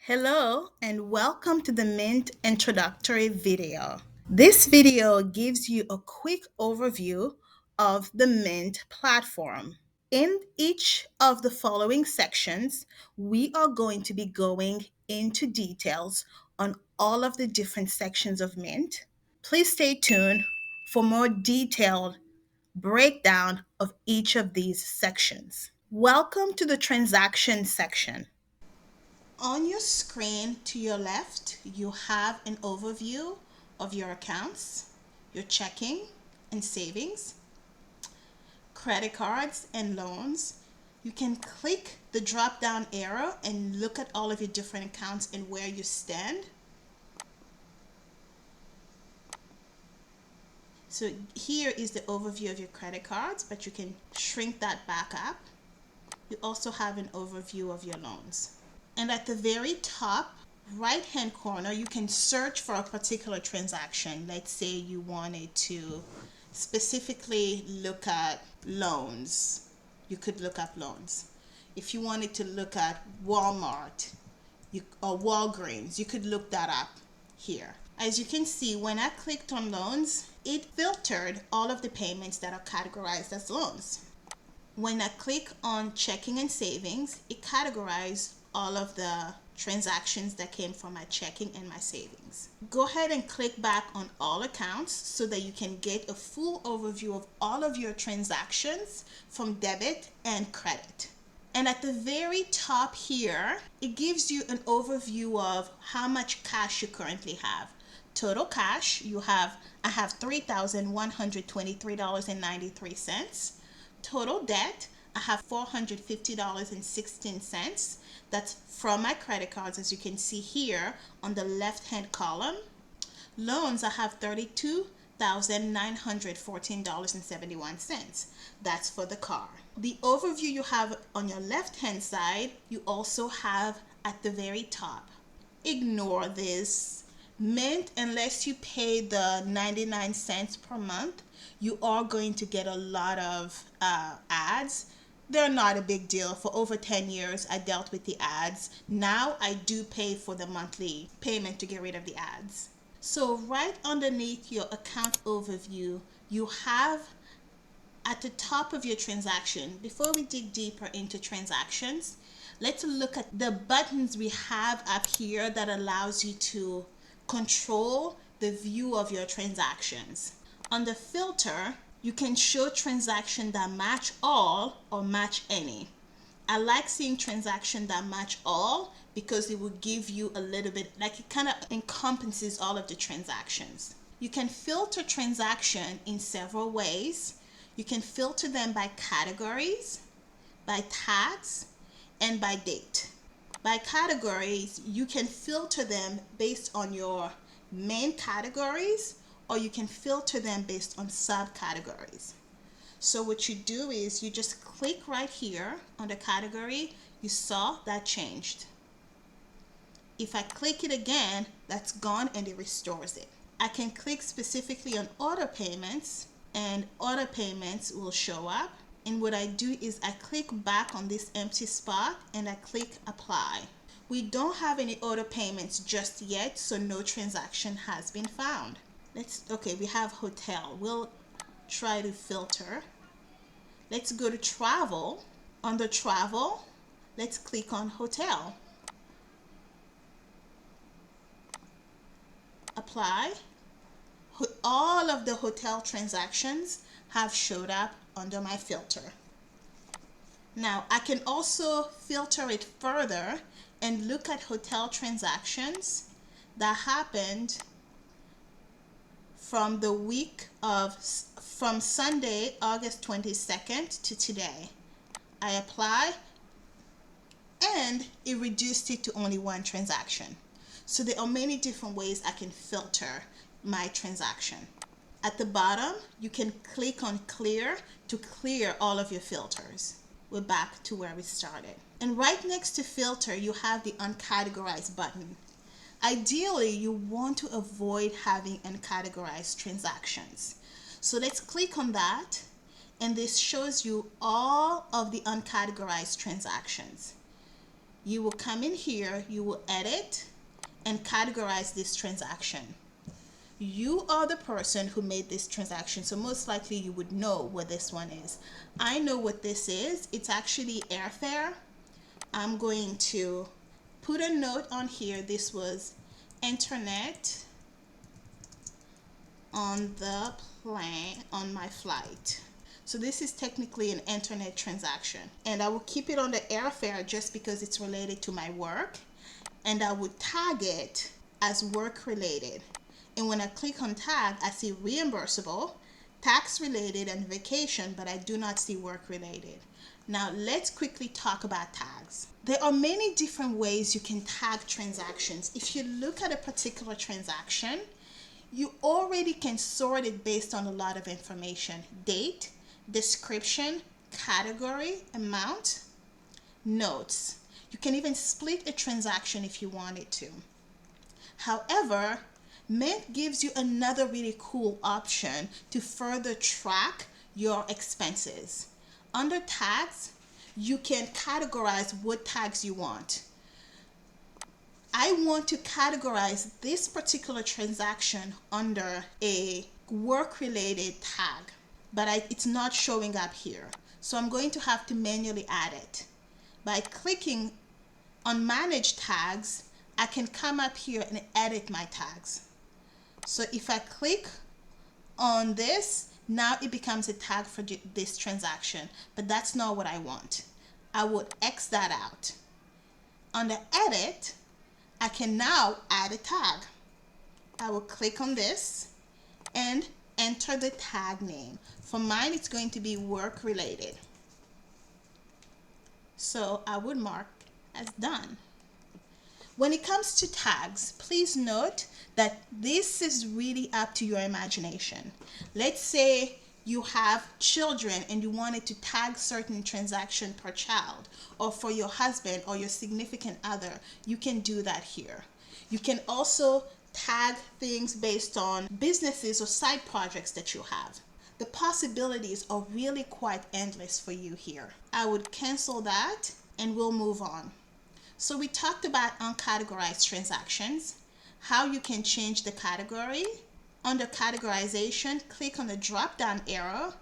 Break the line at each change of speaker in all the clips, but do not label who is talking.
Hello and welcome to the Mint introductory video. This video gives you a quick overview of the Mint platform. In each of the following sections, we are going to be going into details on all of the different sections of Mint. Please stay tuned for more detailed breakdown of each of these sections. Welcome to the transaction section. On your screen to your left, you have an overview of your accounts, your checking and savings, credit cards and loans. You can click the drop down arrow and look at all of your different accounts and where you stand. So here is the overview of your credit cards, but you can shrink that back up. You also have an overview of your loans. And at the very top right hand corner, you can search for a particular transaction. Let's say you wanted to specifically look at loans. You could look up loans. If you wanted to look at Walmart or Walgreens, you could look that up here. As you can see, when I clicked on loans, it filtered all of the payments that are categorized as loans. When I click on checking and savings, it categorized all of the transactions that came from my checking and my savings. Go ahead and click back on all accounts so that you can get a full overview of all of your transactions from debit and credit. And at the very top here, it gives you an overview of how much cash you currently have. Total cash, I have $3,123.93. Total debt, I have $450.16. That's from my credit cards, as you can see here on the left-hand column. Loans, I have $32,914.71. That's for the car. The overview you have on your left-hand side, you also have at the very top. Ignore this Mint, unless you pay the 99 cents per month, you are going to get a lot of ads. They're not a big deal. For over 10 years, I dealt with the ads. Now I do pay for the monthly payment to get rid of the ads. So right underneath your account overview, you have at the top of your transaction. Before we dig deeper into transactions, let's look at the buttons we have up here that allows you to control the view of your transactions. Under filter, you can show transactions that match all or match any. I like seeing transactions that match all because it will give you a little bit, like it kind of encompasses all of the transactions. You can filter transaction in several ways. You can filter them by categories, by tags, and by date. By categories, you can filter them based on your main categories, or you can filter them based on subcategories. So what you do is you just click right here on the category. You saw that changed. If I click it again, that's gone and it restores it. I can click specifically on auto payments and auto payments will show up. And what I do is I click back on this empty spot and I click apply. We don't have any auto payments just yet, so no transaction has been found. Okay, we have hotel. We'll try to filter. Let's go to travel. Under travel, let's click on hotel. Apply. All of the hotel transactions have showed up under my filter. Now I can also filter it further and look at hotel transactions that happened from from Sunday, August 22nd to today. I apply and it reduced it to only one transaction. So there are many different ways I can filter my transaction. At the bottom, you can click on clear to clear all of your filters. We're back to where we started. And right next to filter, you have the uncategorized button. Ideally, you want to avoid having uncategorized transactions. So let's click on that, and this shows you all of the uncategorized transactions. you will come in here, you will edit and categorize this transaction. You are the person who made this transaction, so most likely you would know what this one is. I know what this is. It's actually airfare. I'm going to put a note on here. This was internet on the plane, on my flight. So this is technically an internet transaction, and I will keep it on the airfare just because it's related to my work, and I would tag it as work related. And when I click on tag, I see reimbursable, tax related, and vacation, but I do not see work related. Now let's quickly talk about tags. There are many different ways you can tag transactions. If you look at a particular transaction, you already can sort it based on a lot of information: date, description, category, amount, notes. You can even split a transaction if you wanted to. However, Mint gives you another really cool option to further track your expenses. Under tags, you can categorize what tags you want. I want to categorize this particular transaction under a work-related tag, but it's not showing up here. So I'm going to have to manually add it. By clicking on Manage Tags, I can come up here and edit my tags. So if I click on this, now it becomes a tag for this transaction, but that's not what I want. I would X that out. Under Edit, I can now add a tag. I will click on this and enter the tag name. For mine, it's going to be work related. So I would mark as done. When it comes to tags, please note that this is really up to your imagination. Let's say you have children and you wanted to tag certain transaction per child, or for your husband or your significant other, you can do that here. You can also tag things based on businesses or side projects that you have. The possibilities are really quite endless for you here. I would cancel that and we'll move on. So we talked about uncategorized transactions, how you can change the category. Under categorization, click on the drop down arrow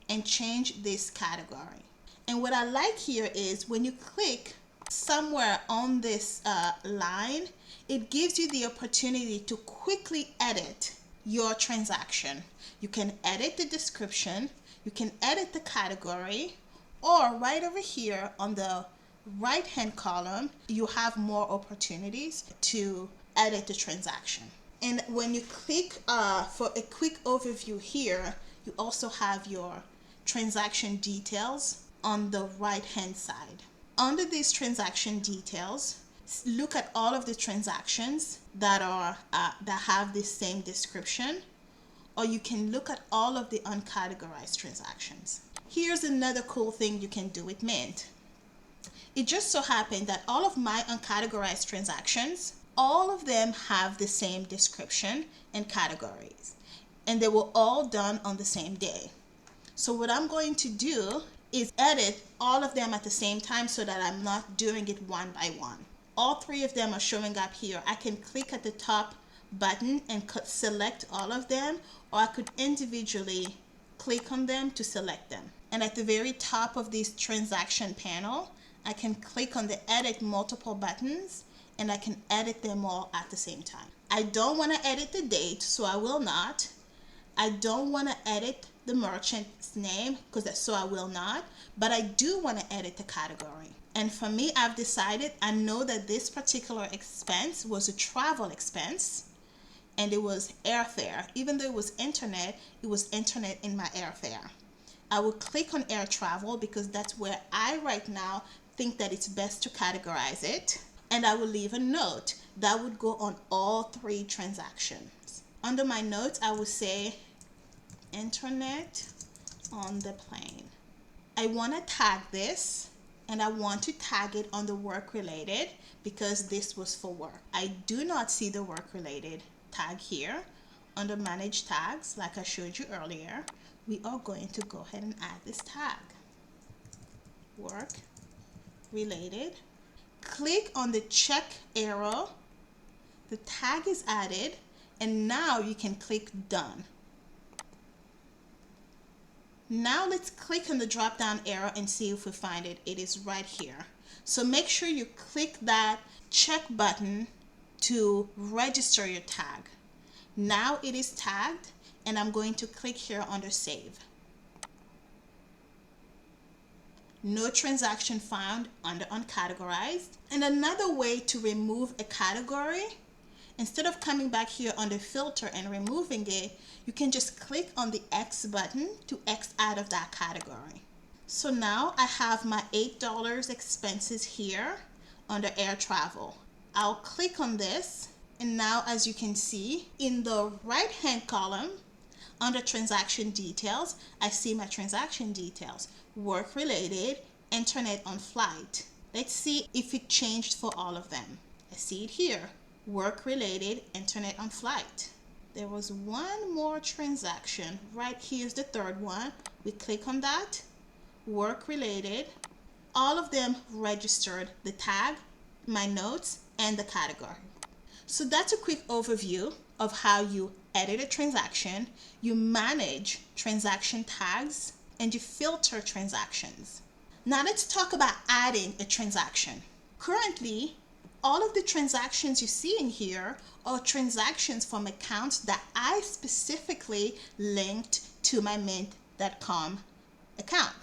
and change this category. And what I like here is when you click somewhere on this line, it gives you the opportunity to quickly edit your transaction. You can edit the description, you can edit the category, or right over here on the right hand column, you have more opportunities to edit the transaction. And when you click for a quick overview here, you also have your transaction details on the right hand side. Under these transaction details, look at all of the transactions that have the same description, or you can look at all of the uncategorized transactions. Here's another cool thing you can do with Mint. It just so happened that all of my uncategorized transactions, all of them have the same description and categories, and they were all done on the same day. So what I'm going to do is edit all of them at the same time so that I'm not doing it one by one. All three of them are showing up here. I can click at the top button and select all of them, or I could individually click on them to select them. And at the very top of this transaction panel, I can click on the edit multiple buttons and I can edit them all at the same time. I don't want to edit the date, so I will not. I don't want to edit the merchant's name, so I will not. But I do want to edit the category. And for me, I've decided, I know that this particular expense was a travel expense and it was airfare. Even though it was internet in my airfare. I will click on air travel because that's where I right now think that it's best to categorize it, and I will leave a note that would go on all three transactions. Under my notes, I will say internet on the plane. I want to tag this, and I want to tag it on the work related because this was for work. I do not see the work related tag here. Under manage tags, like I showed you earlier, we are going to go ahead and add this tag, work related. click on the check arrow, the tag is added, and now you can click done. Now let's click on the drop down arrow and see if we find it. It is right here. So make sure you click that check button to register your tag. Now it is tagged, and I'm going to click here under save. No transaction found under uncategorized. And another way to remove a category, instead of coming back here under filter and removing it, you can just click on the X button to X out of that category. So now I have my $8 expenses here under air travel. I'll click on this, and now as you can see in the right hand column under transaction details, I see my transaction details: work related, internet on flight. Let's see if it changed for all of them. I see it here: work related, internet on flight. There was one more transaction right here's the third one. We click on that, work related. All of them registered the tag, my notes, and the category. So that's a quick overview of how you edit a transaction, you manage transaction tags, and you filter transactions. Now let's talk about adding a transaction. Currently, all of the transactions you see in here are transactions from accounts that I specifically linked to my mint.com account.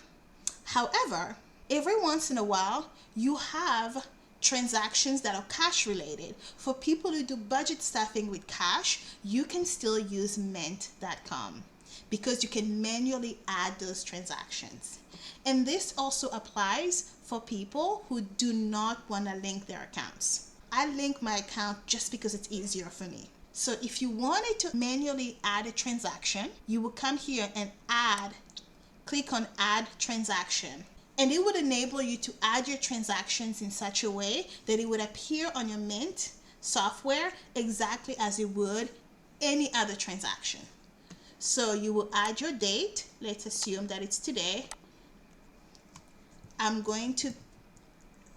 However, every once in a while, you have transactions that are cash related. For people who do budget stuffing with cash, you can still use mint.com because you can manually add those transactions. And this also applies for people who do not want to link their accounts. I link my account just because it's easier for me. So if you wanted to manually add a transaction, you would come here and click on add transaction. And it would enable you to add your transactions in such a way that it would appear on your Mint software exactly as it would any other transaction. So you will add your date. Let's assume that it's today. I'm going to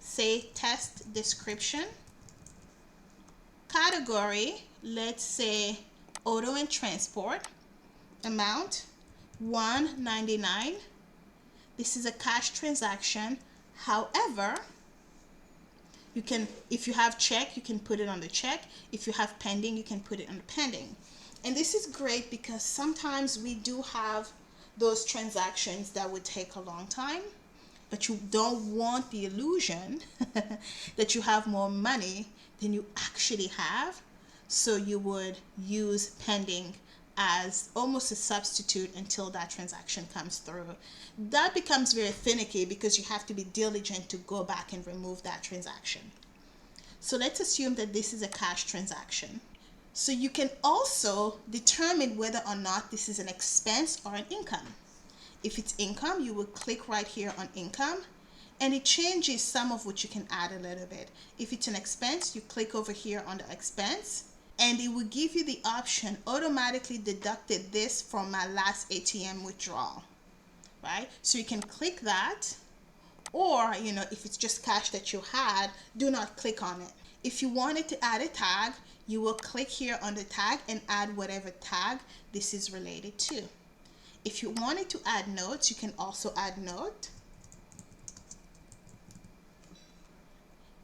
say test description. Category, let's say auto and transport. Amount, $199. This is a cash transaction. However, you can, if you have check, you can put it on the check. If you have pending, you can put it on the pending. And this is great because sometimes we do have those transactions that would take a long time, but you don't want the illusion that you have more money than you actually have. So you would use pending as almost a substitute until that transaction comes through. That becomes very finicky because you have to be diligent to go back and remove that transaction. So let's assume that this is a cash transaction. So you can also determine whether or not this is an expense or an income. If it's income, you will click right here on income, and it changes some of what you can add a little bit. If it's an expense, you click over here on the expense, and it will give you the option automatically deducted this from my last ATM withdrawal, right? So you can click that, or if it's just cash that you had, do not click on it. If you wanted to add a tag, you will click here on the tag and add whatever tag this is related to. If you wanted to add notes, you can also add note.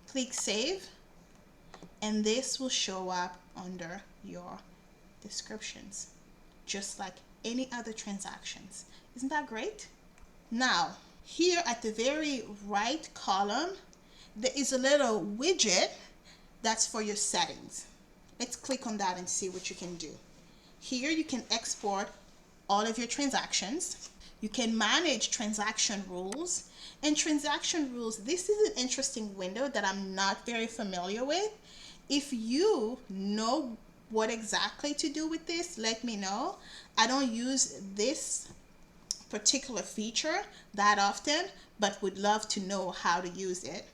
Click save, and this will show up under your descriptions, just like any other transactions. Isn't that great? Now, here at the very right column, there is a little widget that's for your settings. Let's click on that and see what you can do. Here you can export all of your transactions. You can manage transaction rules. And transaction rules, this is an interesting window that I'm not very familiar with. If you know what exactly to do with this, let me know. I don't use this particular feature that often, but would love to know how to use it.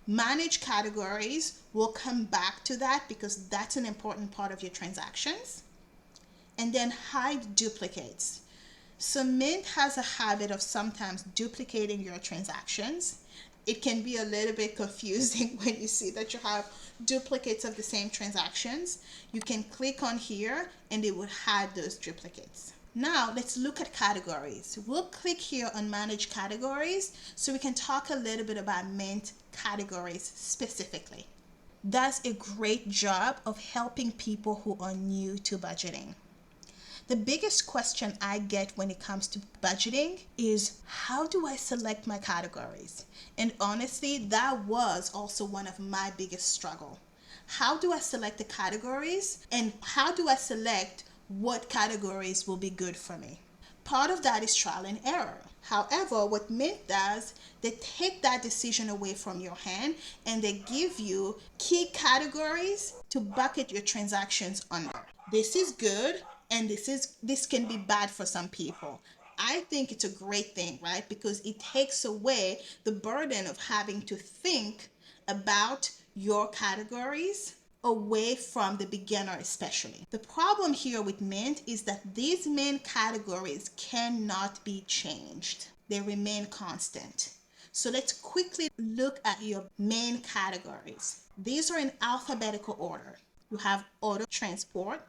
Manage categories, we'll come back to that because that's an important part of your transactions. And then hide duplicates. So Mint has a habit of sometimes duplicating your transactions, it can be a little bit confusing when you see that you have duplicates of the same transactions. You can click on here and it would hide those duplicates. Now let's look at categories. We'll click here on manage categories so we can talk a little bit about Mint categories specifically. Does a great job of helping people who are new to budgeting. The biggest question I get when it comes to budgeting is, how do I select my categories? And honestly, that was also one of my biggest struggle. How do I select the categories, and how do I select what categories will be good for me? Part of that is trial and error. However, what Mint does, they take that decision away from your hand and they give you key categories to bucket your transactions under. This is good, and this can be bad for some people. I think it's a great thing, right? Because it takes away the burden of having to think about your categories away from the beginner especially. The problem here with Mint is that these main categories cannot be changed. They remain constant. So let's quickly look at your main categories. These are in alphabetical order. You have auto transport,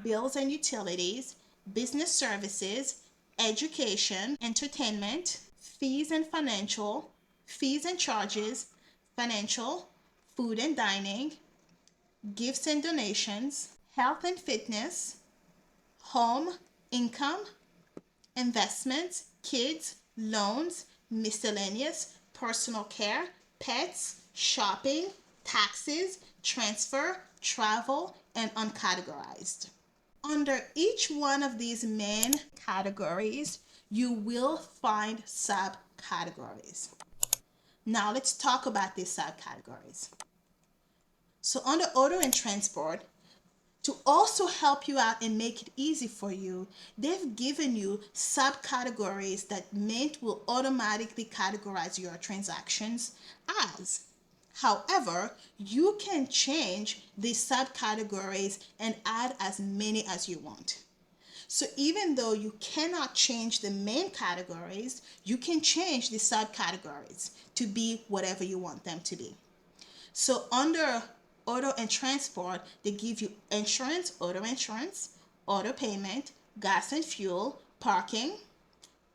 bills and utilities, business services, education, entertainment, fees and financial, fees and charges, financial, food and dining, gifts and donations, health and fitness, home, income, investments, kids, loans, miscellaneous, personal care, pets, shopping, taxes, transfer, travel, and uncategorized. Under each one of these main categories, you will find subcategories. Now let's talk about these subcategories. So under auto and transport, to also help you out and make it easy for you, they've given you subcategories that Mint will automatically categorize your transactions as. However, you can change these subcategories and add as many as you want. So even though you cannot change the main categories, you can change the subcategories to be whatever you want them to be. So under auto and transport, they give you insurance, auto payment, gas and fuel, parking,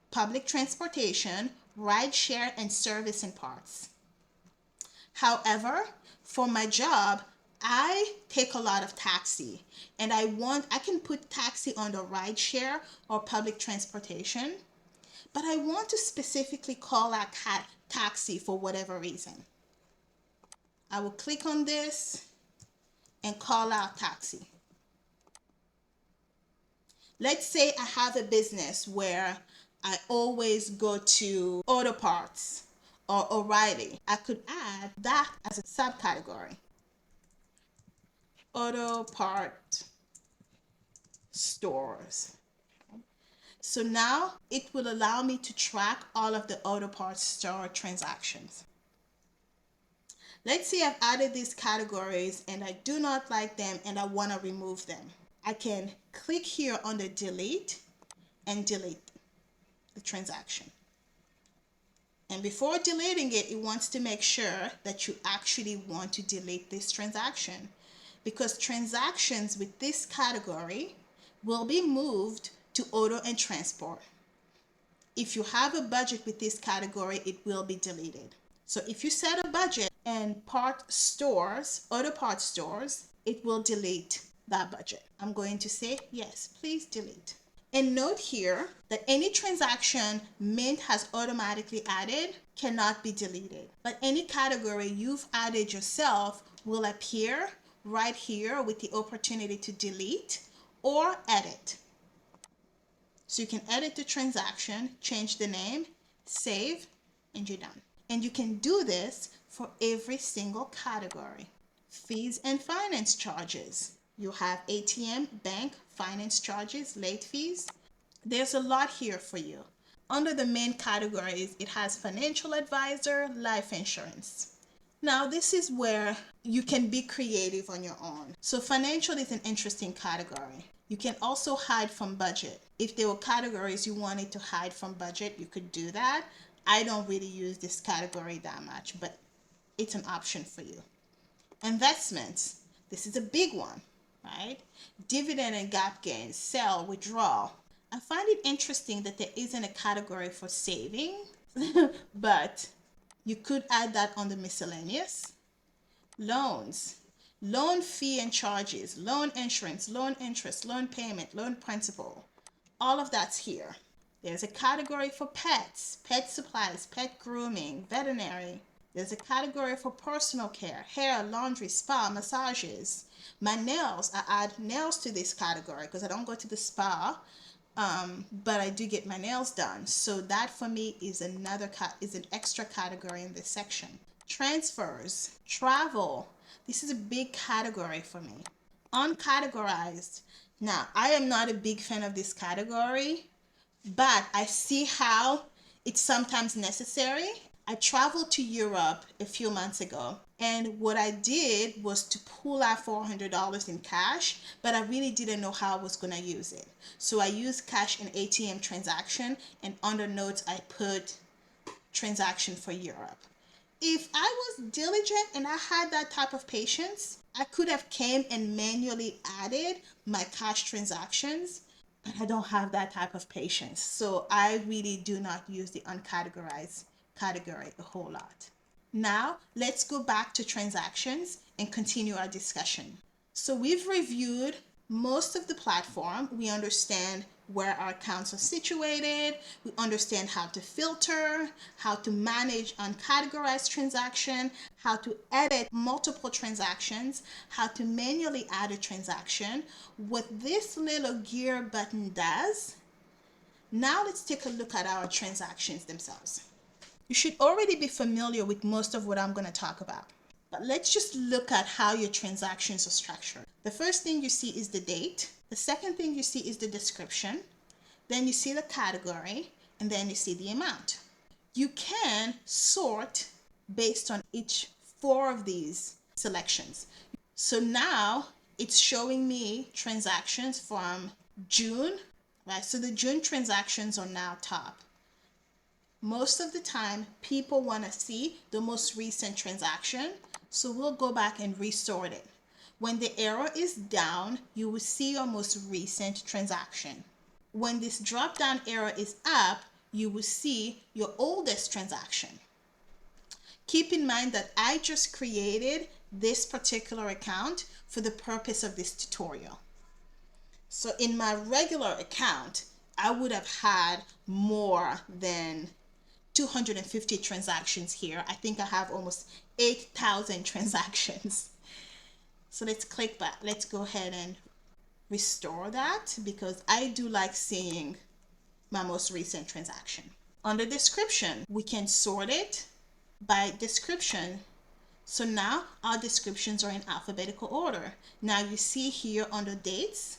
public transportation, ride share, and service and parts. However, for my job, I take a lot of taxi, and I can put taxi under ride share or public transportation, but I want to specifically call out taxi for whatever reason. I will click on this and call out taxi. Let's say I have a business where I always go to auto parts or O'Reilly. I could add that as a subcategory. Auto part stores. So now it will allow me to track all of the auto parts store transactions. Let's say I've added these categories and I do not like them and I want to remove them. I can click here on the delete and delete the transaction. And before deleting it, it wants to make sure that you actually want to delete this transaction, because transactions with this category will be moved to auto and transport. If you have a budget with this category, it will be deleted. So if you set a budget and auto parts stores, it will delete that budget. I'm going to say, yes, please delete. And note here that any transaction Mint has automatically added cannot be deleted. But any category you've added yourself will appear right here with the opportunity to delete or edit. So you can edit the transaction, change the name, save, and you're done. And you can do this for every single category. Fees and finance charges. You have ATM, bank, finance charges, late fees. There's a lot here for you. Under the main categories, it has financial advisor, life insurance. Now, this is where you can be creative on your own. So financial is an interesting category. You can also hide from budget. If there were categories you wanted to hide from budget, you could do that. I don't really use this category that much, but it's an option for you. Investments. This is a big one, right? Dividend and gap gains, sell, withdrawal. I find it interesting that there isn't a category for saving, but you could add that on the miscellaneous. Loans, loan fee and charges, loan insurance, loan interest, loan payment, loan principal. All of that's here. There's a category for pets, pet supplies, pet grooming, veterinary. There's a category for personal care, hair, laundry, spa, massages. My nails, I add nails to this category because I don't go to the spa, but I do get my nails done. So that for me is is an extra category in this section. Transfers, travel. This is a big category for me. Uncategorized. Now, I am not a big fan of this category, but I see how it's sometimes necessary. I traveled to Europe a few months ago, and what I did was to pull out $400 in cash, but I really didn't know how I was going to use it. So I used cash in ATM transaction, and under notes I put transaction for Europe. If I was diligent and I had that type of patience, I could have came and manually added my cash transactions, but I don't have that type of patience. So I really do not use the uncategorized category a whole lot. Now, let's go back to transactions and continue our discussion. So we've reviewed most of the platform. We understand where our accounts are situated. We understand how to filter, how to manage uncategorized transaction, how to edit multiple transactions, how to manually add a transaction. What this little gear button does. Now let's take a look at our transactions themselves. You should already be familiar with most of what I'm going to talk about. But let's just look at how your transactions are structured. The first thing you see is the date. The second thing you see is the description. Then you see the category, and then you see the amount. You can sort based on each 4 of these selections. So now it's showing me transactions from June, right? So the June transactions are now top. Most of the time, people want to see the most recent transaction, so we'll go back and resort it. When the arrow is down, you will see your most recent transaction. When this drop down arrow is up, you will see your oldest transaction. Keep in mind that I just created this particular account for the purpose of this tutorial. So in my regular account, I would have had more than 250 transactions here. I think I have almost 8,000 transactions. So let's click back. Let's go ahead and restore that because I do like seeing my most recent transaction. Under description, we can sort it by description. So now our descriptions are in alphabetical order. Now you see here under dates,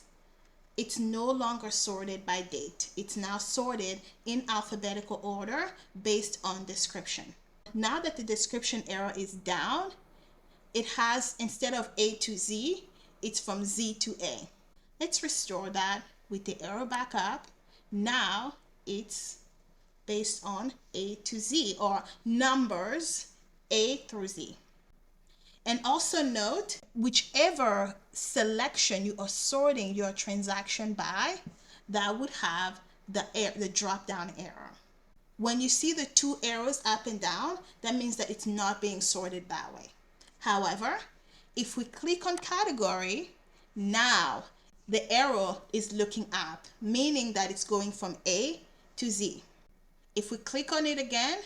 it's no longer sorted by date. It's now sorted in alphabetical order based on description. Now that the description arrow is down, it has, instead of A to Z, it's from Z to A. Let's restore that with the arrow back up. Now it's based on A to Z, or numbers A through Z. And also note, whichever selection you are sorting your transaction by, that would have the drop down arrow. When you see the 2 arrows up and down, that means that it's not being sorted that way. However, if we click on category, now the arrow is looking up, meaning that it's going from A to Z. If we click on it again,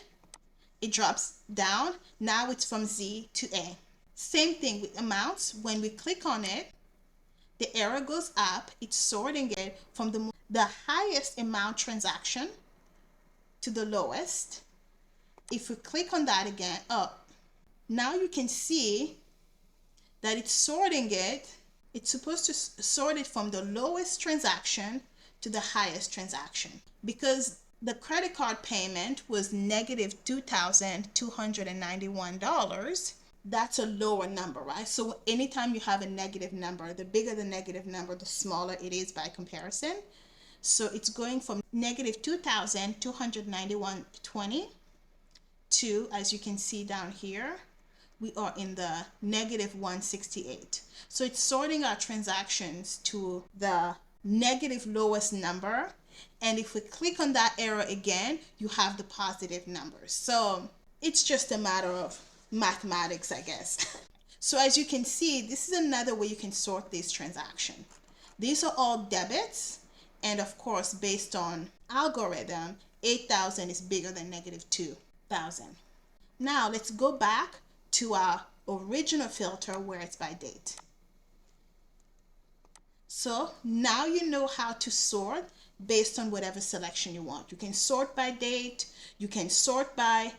it drops down. Now it's from Z to A. Same thing with amounts. When we click on it, the arrow goes up. It's sorting it from the highest amount transaction to the lowest. If we click on that again, now you can see that it's sorting it. It's supposed to sort it from the lowest transaction to the highest transaction. Because the credit card payment was negative $2,291. That's a lower number, right? So anytime you have a negative number, the bigger the negative number, the smaller it is by comparison. So it's going from negative 2,291.20 to, as you can see down here, we are in the negative 168. So it's sorting our transactions to the negative lowest number. And if we click on that arrow again, you have the positive numbers. So it's just a matter of mathematics, I guess. So as you can see, this is another way you can sort these transactions. These are all debits. And of course, based on algorithm, 8,000 is bigger than negative 2,000. Now let's go back to our original filter where it's by date. So now you know how to sort based on whatever selection you want. You can sort by date, you can sort by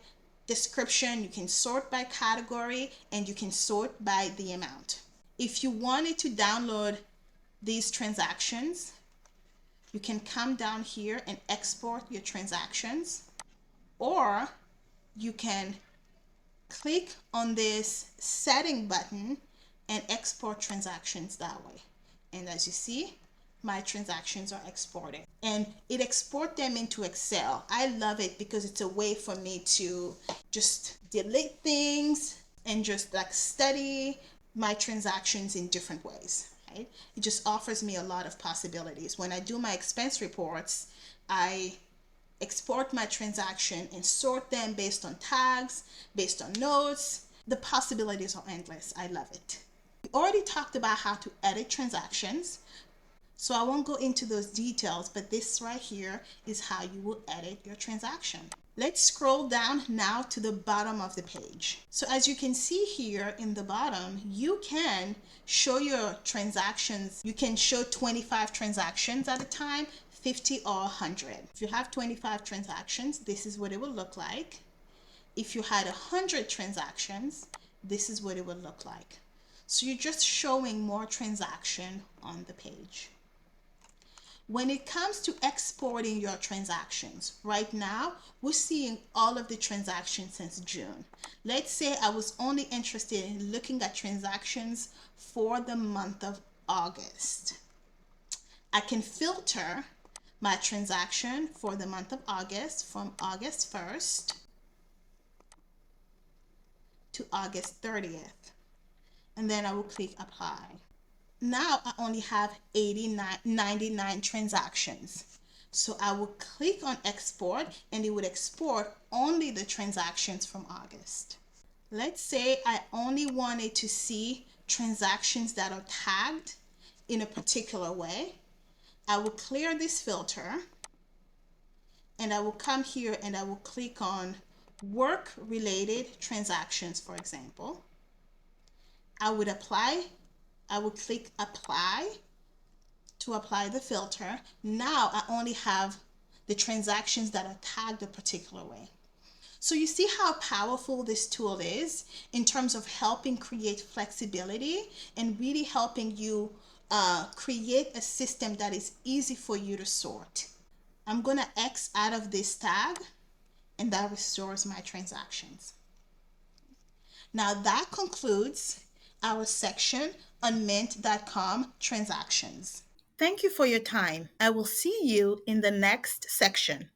description, you can sort by category, and you can sort by the amount. If you wanted to download these transactions, you can come down here and export your transactions, or you can click on this setting button and export transactions that way. And as you see, my transactions are exported and it exports them into Excel. I love it because it's a way for me to just delete things and just like study my transactions in different ways, right? It just offers me a lot of possibilities. When I do my expense reports, I export my transaction and sort them based on tags, based on notes. The possibilities are endless. I love it. We already talked about how to edit transactions, so I won't go into those details, but this right here is how you will edit your transaction. Let's scroll down now to the bottom of the page. So as you can see here in the bottom, you can show your transactions. You can show 25 transactions at a time, 50 or 100. If you have 25 transactions, this is what it will look like. If you had 100 transactions, this is what it would look like. So you're just showing more transaction on the page. When it comes to exporting your transactions, right now, we're seeing all of the transactions since June. Let's say I was only interested in looking at transactions for the month of August. I can filter my transaction for the month of August from August 1st to August 30th. And then I will click apply. Now I only have 99 transactions. So I will click on export and it would export only the transactions from August. Let's say I only wanted to see transactions that are tagged in a particular way. I will clear this filter and I will come here and I will click on work related transactions, for example. I would click apply to apply the filter. Now I only have the transactions that are tagged a particular way. So you see how powerful this tool is in terms of helping create flexibility and really helping you create a system that is easy for you to sort. I'm gonna X out of this tag and that restores my transactions. Now that concludes our section on mint.com transactions. Thank you for your time. I will see you in the next section.